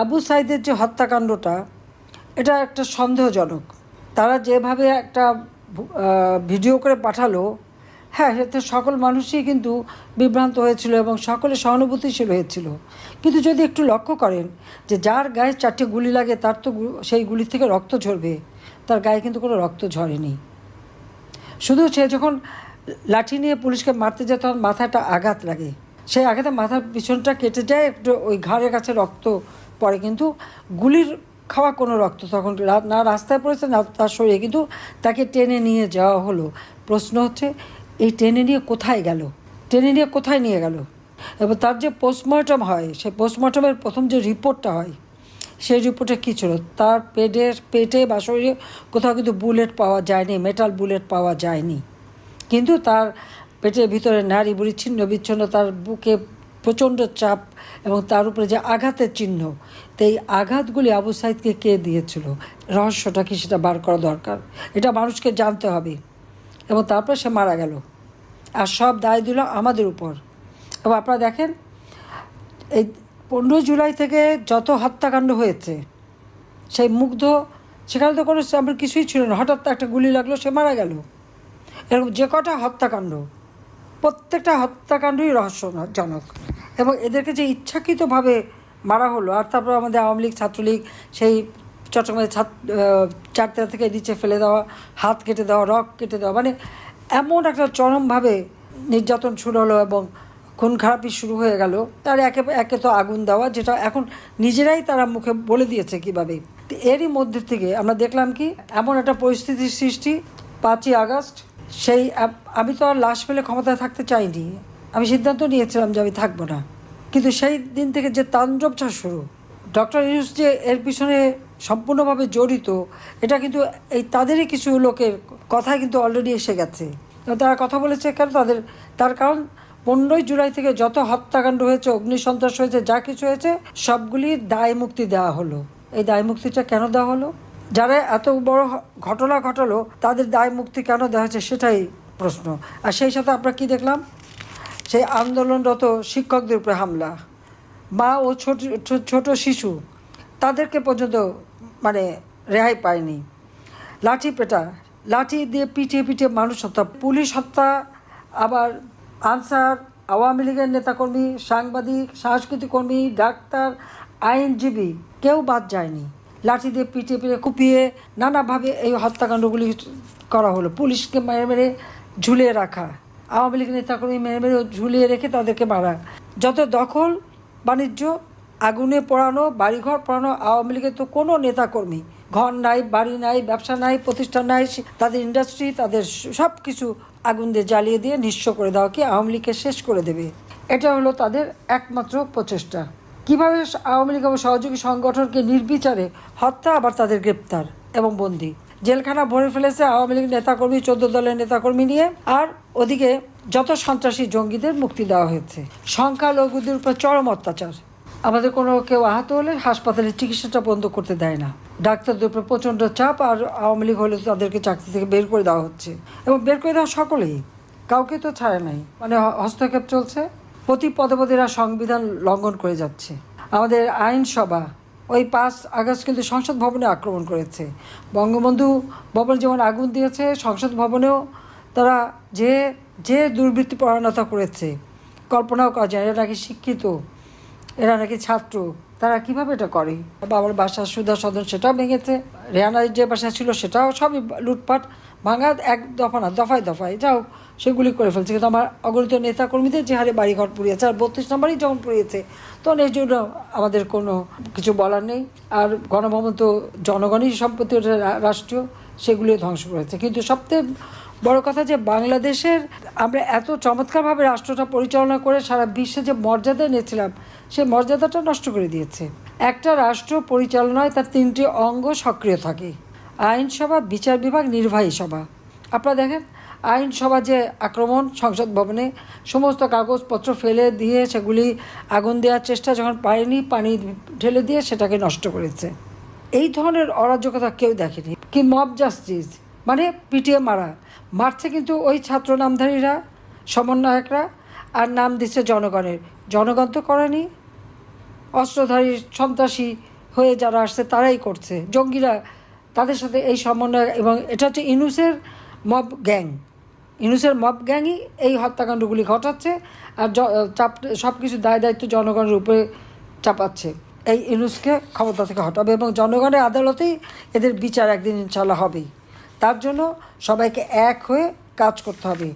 আবু সাইদের যে হত্যাকাণ্ডটা, এটা একটা সন্দেহজনক। তারা যেভাবে একটা ভিডিও করে পাঠালো, হ্যাঁ, এতে সকল মানুষই কিন্তু বিভ্রান্ত হয়েছিল এবং সকলে সহানুভূতিশীল হয়েছিল। কিন্তু যদি একটু লক্ষ্য করেন যে যার গায়ে 4টে গুলি লাগে তার তো সেই গুলি থেকে রক্ত ঝরবে, তার গায়ে কিন্তু কোনো রক্ত ঝরেনি। শুধু সে যখন লাঠি নিয়ে পুলিশকে মারতে যায় তখন মাথাটা আঘাত লাগে, সেই আঘাতে মাথার পিছনটা কেটে যায়, একটু ওই ঘাড়ের কাছে রক্ত পড়ে, কিন্তু গুলির খাওয়া কোনো রক্ত তখন না রাস্তায় পড়েছে না তার শরীরে, কিন্তু তাকে টেনে নিয়ে যাওয়া হলো। প্রশ্ন হচ্ছে, এই টেনে নিয়ে কোথায় গেল, টেনে নিয়ে কোথায় নিয়ে গেল? এবং তার যে পোস্টমর্টম হয়, সেই পোস্টমর্টমের প্রথম যে রিপোর্টটা হয়, সেই রিপোর্টে কী ছিল? তার পেটে বা শরীরে কোথাও কিন্তু বুলেট পাওয়া যায়নি, মেটাল বুলেট পাওয়া যায়নি, কিন্তু তার পেটের ভিতরে নাড়ি বুড়ি ছিন্ন বিচ্ছিন্ন, তার বুকে প্রচণ্ড চাপ এবং তার উপরে যে আঘাতের চিহ্ন, তো এই আঘাতগুলি আবু সাইদকে কে দিয়েছিল, রহস্যটা কি সেটা বার করা দরকার। এটা মানুষকে জানতে হবে। এবং তারপর সে মারা গেল, আর সব দায় দিল আমাদের উপর। এবং আপনারা দেখেন, এই 15 জুলাই থেকে যত হত্যাকাণ্ড হয়েছে, সেই মুগ্ধ, সেখানে তো কোনো আমার কিছুই ছিল না, হঠাৎ একটা গুলি লাগলো, সে মারা গেল। এরকম যে কটা হত্যাকাণ্ড, প্রত্যেকটা হত্যাকাণ্ডই রহস্যজনক। এবং এদেরকে যে ইচ্ছাকৃতভাবে মারা হলো, আর তারপর আমাদের আওয়ামী লীগ ছাত্রলীগ সেই চট্টগ্রামের 4 থেকে নিচে ফেলে দেওয়া, হাত কেটে দেওয়া, রক কেটে দেওয়া, মানে এমন একটা চরমভাবে নির্যাতন শুরু হলো এবং খুন খারাপি শুরু হয়ে গেল। তার একে তো আগুন দেওয়া, যেটা এখন নিজেরাই তারা মুখে বলে দিয়েছে কীভাবে। এরই মধ্যে থেকে আমরা দেখলাম কি এমন একটা পরিস্থিতির সৃষ্টি, 5ই আগস্ট। সেই আমি তো আর লাশ ফেলে ক্ষমতায় থাকতে চাইনি, আমি সিদ্ধান্ত নিয়েছিলাম যে আমি থাকবো না, কিন্তু সেই দিন থেকে যে তাণ্ডবটা শুরু, ডক্টর ইউনূস যে এর পিছনে সম্পূর্ণভাবে জড়িত, এটা কিন্তু এই তাদেরই কিছু লোকের কথাই কিন্তু অলরেডি এসে গেছে। তারা কথা বলেছে কেন, তার কারণ 15 জুলাই থেকে যত হত্যাকাণ্ড হয়েছে, অগ্নিসন্ত্রাস হয়েছে, যা কিছু হয়েছে, সবগুলির দায় মুক্তি দেওয়া হলো। এই দায় মুক্তিটা কেন দেওয়া হলো? যারা এত বড় ঘটনা ঘটালো তাদের দায় মুক্তি কেন দেওয়া হয়েছে, সেটাই প্রশ্ন। আর সেই সাথে আমরা কি দেখলাম, সেই আন্দোলনরত শিক্ষকদের উপরে হামলা, মা ও ছোট শিশু, তাদেরকে পর্যন্ত মানে রেহাই পায়নি। লাঠি দিয়ে পিটিয়ে মানুষ হত্যা, পুলিশ হত্যা, আবার আনসার, আওয়ামী লীগের নেতাকর্মী, সাংবাদিক, সাংস্কৃতিক কর্মী, ডাক্তার, আইনজীবী, কেউ বাদ যায়নি। লাঠি দিয়ে পিটিয়ে কুপিয়ে নানাভাবে এই হত্যাকাণ্ডগুলি করা হলো। পুলিশকে মেরে ঝুলিয়ে রাখা, আওয়ামী লীগ নেতাকর্মী মেরে ঝুলিয়ে রেখে তাদেরকে মারা, যত দখল বাণিজ্য, আগুনে পোড়ানো, বাড়িঘর পোড়ানো। আওয়ামী লীগের তো কোনো নেতাকর্মী ঘর নাই, বাড়ি নাই, ব্যবসা নাই, প্রতিষ্ঠান নাই, তাদের ইন্ডাস্ট্রি, তাদের সব কিছু আগুন দিয়ে জ্বালিয়ে দিয়ে নিঃস্ব করে দেওয়া, কি আওয়ামী লীগকে শেষ করে দেবে, এটা হলো তাদের একমাত্র প্রচেষ্টা। কীভাবে আওয়ামী লীগ এবং সহযোগী সংগঠনকে নির্বিচারে হত্যা, আবার তাদের গ্রেপ্তার এবং বন্দী, জেলখানা ভরে ফেলেছে আওয়ামী লীগ নেতাকর্মী, 14 দলের নেতাকর্মী নিয়ে। আর ওদিকে যত সন্ত্রাসী জঙ্গিদের মুক্তি দেওয়া হয়েছে। সংখ্যালঘুদের উপর চরম অত্যাচার, আমাদের কোনো কেউ আহত হলে হাসপাতালে চিকিৎসাটা বন্ধ করতে দেয় না, ডাক্তারদের উপর প্রচণ্ড চাপ। আর আওয়ামী লীগ হলে তাদেরকে চাকরি থেকে বের করে দেওয়া হচ্ছে, এবং বের করে দেওয়া সকলেই, কাউকে তো ছাড়ে নাই, মানে হস্তক্ষেপ চলছে। প্রতি পদে সংবিধান লঙ্ঘন করে যাচ্ছে। আমাদের আইনসভা ওই 5 আগস্ট কিন্তু সংসদ ভবনে আক্রমণ করেছে। বঙ্গবন্ধু ভবন যেমন আগুন দিয়েছে, সংসদ ভবনেও তারা যে দুর্বৃত্তি পরায়ণতা করেছে, কল্পনাও করা যায়। এরা নাকি শিক্ষিত, এরা নাকি ছাত্র, তারা কিভাবে এটা করে? বাবার বাসা সুধা সদন সেটাও ভেঙেছে, রেহানার যে বাসা ছিল সেটাও সবই লুটপাট ভাঙা, এক দফা না দফায় যাও সেগুলি করে ফেলছে। কিন্তু আমার অগণিত নেতাকর্মীদের যে হারে বাড়িঘর পুড়িয়েছে, আর 32 নম্বরই যখন পুড়িয়েছে, তখন এর জন্য আমাদের কোনো কিছু বলার নেই। আর গণভবন তো জনগণই সম্পত্তি, রাষ্ট্রীয়, সেগুলিও ধ্বংস করেছে। কিন্তু সবচেয়ে বড় কথা যে বাংলাদেশের আমরা এত চমৎকারভাবে রাষ্ট্রটা পরিচালনা করে সারা বিশ্বে যে মর্যাদা নিয়েছিলাম, সেই মর্যাদাটা নষ্ট করে দিয়েছে। একটা রাষ্ট্র পরিচালনায় তার 3টি অঙ্গ সক্রিয় থাকে: আইনসভা, বিচার বিভাগ, নির্বাহী সভা। আপনারা দেখেন, আইনসভা যে আক্রমণ সংসদ ভবনে, সমস্ত কাগজপত্র ফেলে দিয়ে সেগুলি আগুন দেওয়ার চেষ্টা, যখন পারেনি পানি ঢেলে দিয়ে সেটাকে নষ্ট করেছে। এই ধরনের অরাজকতা কেউ দেখেনি। কি মব জাস্টিস, মানে পিটিয়ে মারছে কিন্তু ওই ছাত্র নামধারীরা, সমন্বয়করা, আর নাম দিচ্ছে জনগণের। জনগণ তো করেনি, অস্ত্রধারী সন্ত্রাসী হয়ে যারা আসছে তারাই করছে, জঙ্গিরা তাদের সাথে এই সমন্বয়। এবং এটা হচ্ছে ইউনূসের মব গ্যাং, ইউনূসের মব গ্যাংই এই হত্যাকাণ্ডগুলি ঘটাচ্ছে, আর সব কিছু দায় দায়িত্ব জনগণের উপরে চাপাচ্ছে। এই ইউনূসকে ক্ষমতা থেকে হটাবে এবং জনগণের আদালতেই এদের বিচার একদিন ইনশাল্লাহ হবেই। তার জন্য সবাইকে এক হয়ে কাজ করতে হবে।